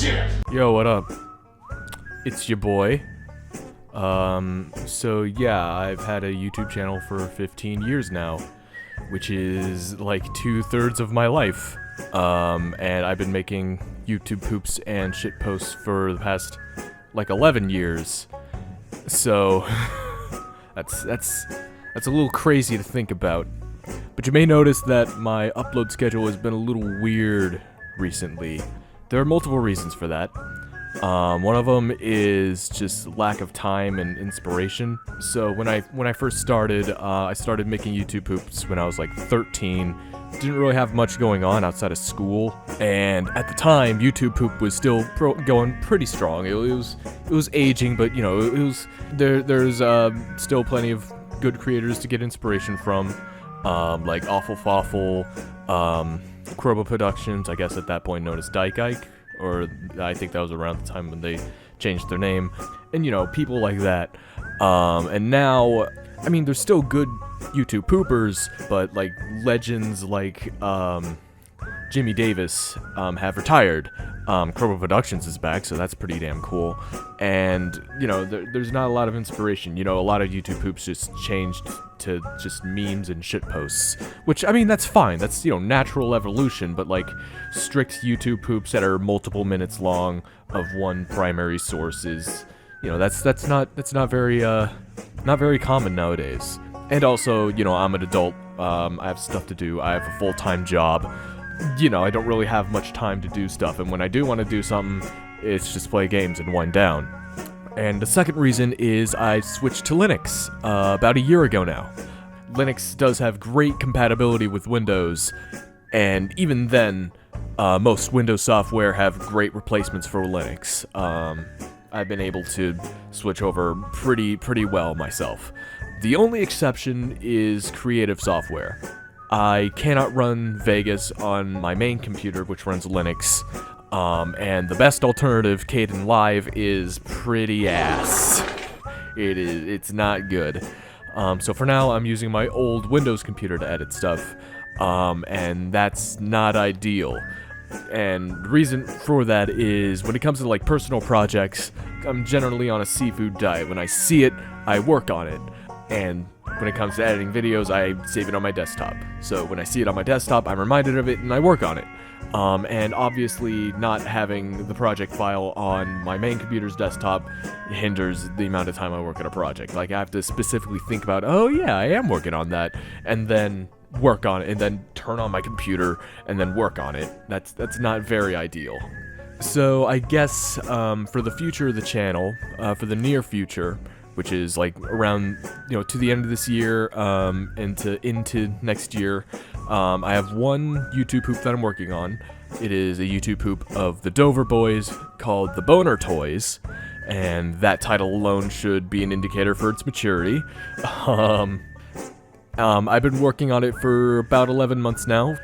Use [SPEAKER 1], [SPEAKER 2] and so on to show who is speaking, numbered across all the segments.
[SPEAKER 1] shit!
[SPEAKER 2] Yo, what up? It's your boy. So yeah, I've had a YouTube channel for 15 years now, which is like 2/3 of my life. And I've been making YouTube poops and shit posts for the past like 11 years. So that's a little crazy to think about. But you may notice that my upload schedule has been a little weird recently. There are multiple reasons for that. One of them is just lack of time and inspiration. So when I first started, I started making YouTube poops when I was like 13. Didn't really have much going on outside of school, and at the time, YouTube poop was still going pretty strong. It was aging, but you know, there's still plenty of good creators to get inspiration from, like Awful Fawful, Krobo Productions, I guess at that point known as Dyke Ike, or I think that was around the time when they changed their name, and you know, people like that. And now, I mean, there's still good YouTube poopers, but like legends like Jimmy Davis have retired. Krobo Productions is back, so that's pretty damn cool. And you know, there's not a lot of inspiration. You know, a lot of YouTube poops just changed to just memes and shit posts, which, I mean, that's fine. That's, you know, natural evolution. But like strict YouTube poops that are multiple minutes long of one primary source is, you know, that's not very common nowadays. And also, you know, I'm an adult. I have stuff to do. I have a full-time job. You know, I don't really have much time to do stuff, and when I do want to do something, it's just play games and wind down. And the second reason is I switched to Linux about a year ago now. Linux does have great compatibility with Windows, and even then, most Windows software have great replacements for Linux. I've been able to switch over pretty well myself. The only exception is creative software. I cannot run Vegas on my main computer, which runs Linux, and the best alternative, Kden Live, is pretty ass. It's not good. So for now, I'm using my old Windows computer to edit stuff, and that's not ideal. And the reason for that is, when it comes to like personal projects, I'm generally on a seafood diet. When I see it, I work on it. And when it comes to editing videos, I save it on my desktop. So when I see it on my desktop, I'm reminded of it and I work on it. And obviously not having the project file on my main computer's desktop hinders the amount of time I work on a project. Like, I have to specifically think about, oh yeah, I am working on that, and then work on it, and then turn on my computer and then work on it. That's not very ideal. So I guess for the future of the channel, for the near future, which is like around, you know, to the end of this year, into next year, I have one YouTube poop that I'm working on. It is a YouTube poop of the Dover Boys called The Boner Toys, and that title alone should be an indicator for its maturity. I've been working on it for about 11 months now,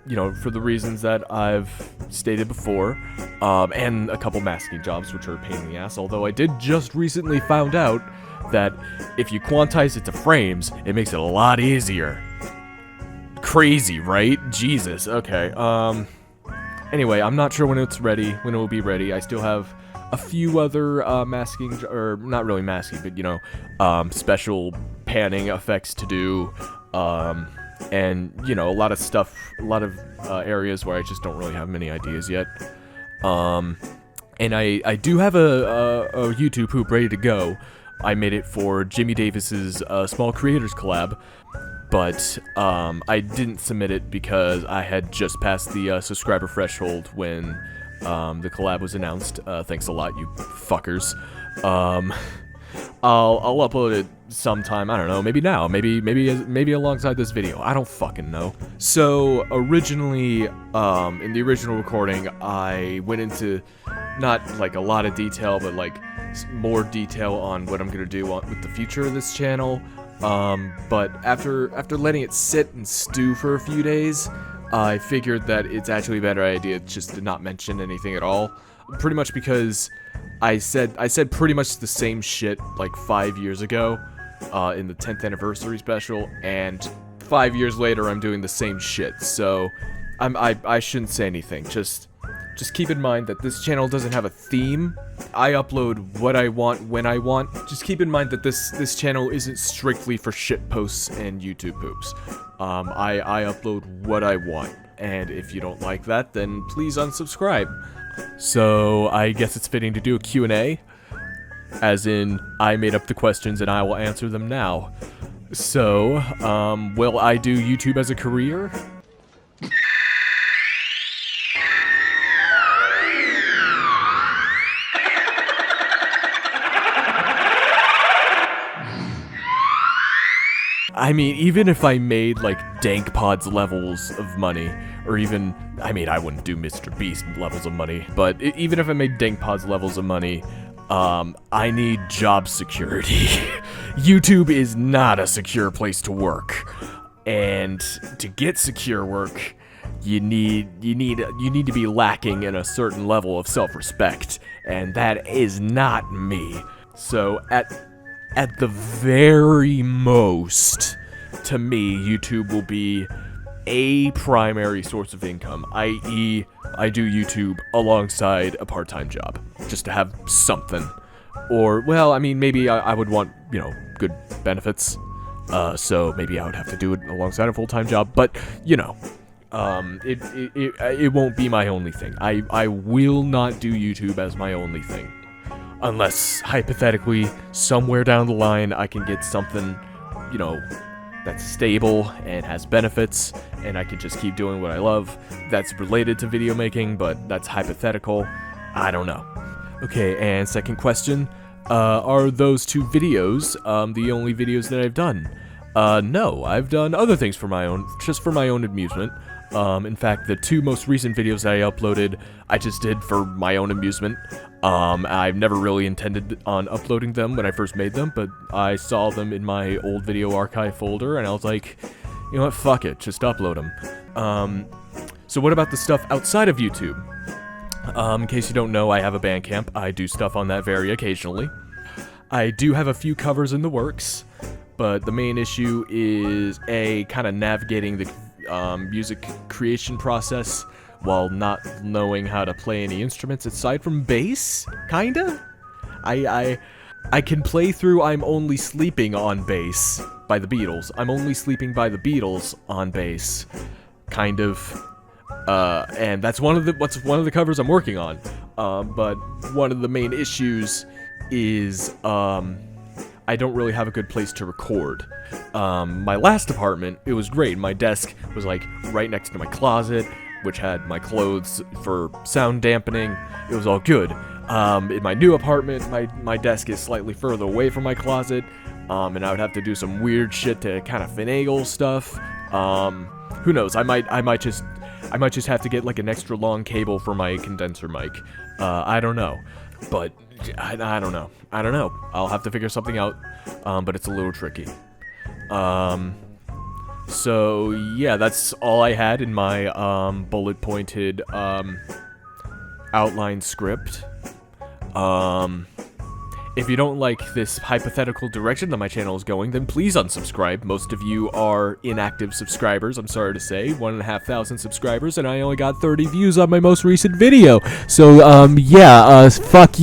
[SPEAKER 2] you know, for the reasons that I've stated before, and a couple masking jobs, which are a pain in the ass, although I did just recently found out that if you quantize it to frames, it makes it a lot easier. Crazy, right? Jesus, okay. Anyway, I'm not sure when it's ready, when it will be ready. I still have a few other masking, or not really masking, but, you know, special panning effects to do, and, you know, a lot of stuff, a lot of areas where I just don't really have many ideas yet. And I do have a YouTube poop ready to go. I made it for Jimmy Davis's Small Creators collab, but I didn't submit it because I had just passed the subscriber threshold when the collab was announced. Thanks a lot, you fuckers. I'll upload it sometime. I don't know. Maybe now. Maybe alongside this video. I don't fucking know. So originally, in the original recording, I went into not like a lot of detail, but like more detail on what I'm gonna do with the future of this channel. But after letting it sit and stew for a few days, I figured that it's actually a better idea just to not mention anything at all. Pretty much because I said pretty much the same shit like 5 years ago, in the 10th anniversary special, and 5 years later I'm doing the same shit. So I shouldn't say anything. Just Just keep in mind that this channel doesn't have a theme. I upload what I want when I want. Just keep in mind that this channel isn't strictly for shitposts and YouTube poops. I upload what I want, and if you don't like that, then please unsubscribe. So I guess it's fitting to do a Q&A, as in I made up the questions and I will answer them now. So, will I do YouTube as a career? I mean, even if I made, like, Dank Pods levels of money, or even, I mean, I wouldn't do Mr. Beast levels of money, but even if I made Dank Pods levels of money, I need job security. YouTube is not a secure place to work, and to get secure work, you need to be lacking in a certain level of self-respect, and that is not me. So, at the very most, to me, YouTube will be a primary source of income, i.e., I do YouTube alongside a part-time job, just to have something. Or, well, I mean, maybe I would want, you know, good benefits, so maybe I would have to do it alongside a full-time job, but, you know, it won't be my only thing. I will not do YouTube as my only thing. Unless, hypothetically, somewhere down the line, I can get something, you know, that's stable and has benefits, and I can just keep doing what I love. That's related to video making, but that's hypothetical. I don't know. Okay, and second question. Are those two videos, the only videos that I've done? No, I've done other things for my own, just for my own amusement. In fact, the two most recent videos that I uploaded, I just did for my own amusement. I've never really intended on uploading them when I first made them, but I saw them in my old video archive folder, and I was like, you know what, fuck it, just upload them. So what about the stuff outside of YouTube? In case you don't know, I have a Bandcamp. I do stuff on that very occasionally. I do have a few covers in the works, but the main issue is kind of navigating the music creation process while not knowing how to play any instruments aside from bass, kinda? I can play through I'm Only Sleeping on Bass by the Beatles. I'm Only Sleeping by the Beatles on bass, kind of. And that's one of the covers I'm working on. But one of the main issues is I don't really have a good place to record. My last apartment, it was great. My desk was like right next to my closet, which had my clothes for sound dampening. It was all good. In my new apartment, my desk is slightly further away from my closet, and I would have to do some weird shit to kind of finagle stuff. Who knows? I might just have to get like an extra long cable for my condenser mic. I don't know, but I don't know. I'll have to figure something out, but it's a little tricky. So yeah, that's all I had in my bullet-pointed outline script. If you don't like this hypothetical direction that my channel is going, then please unsubscribe. Most of you are inactive subscribers, I'm sorry to say. 1,500 subscribers, and I only got 30 views on my most recent video. So, yeah, fuck you.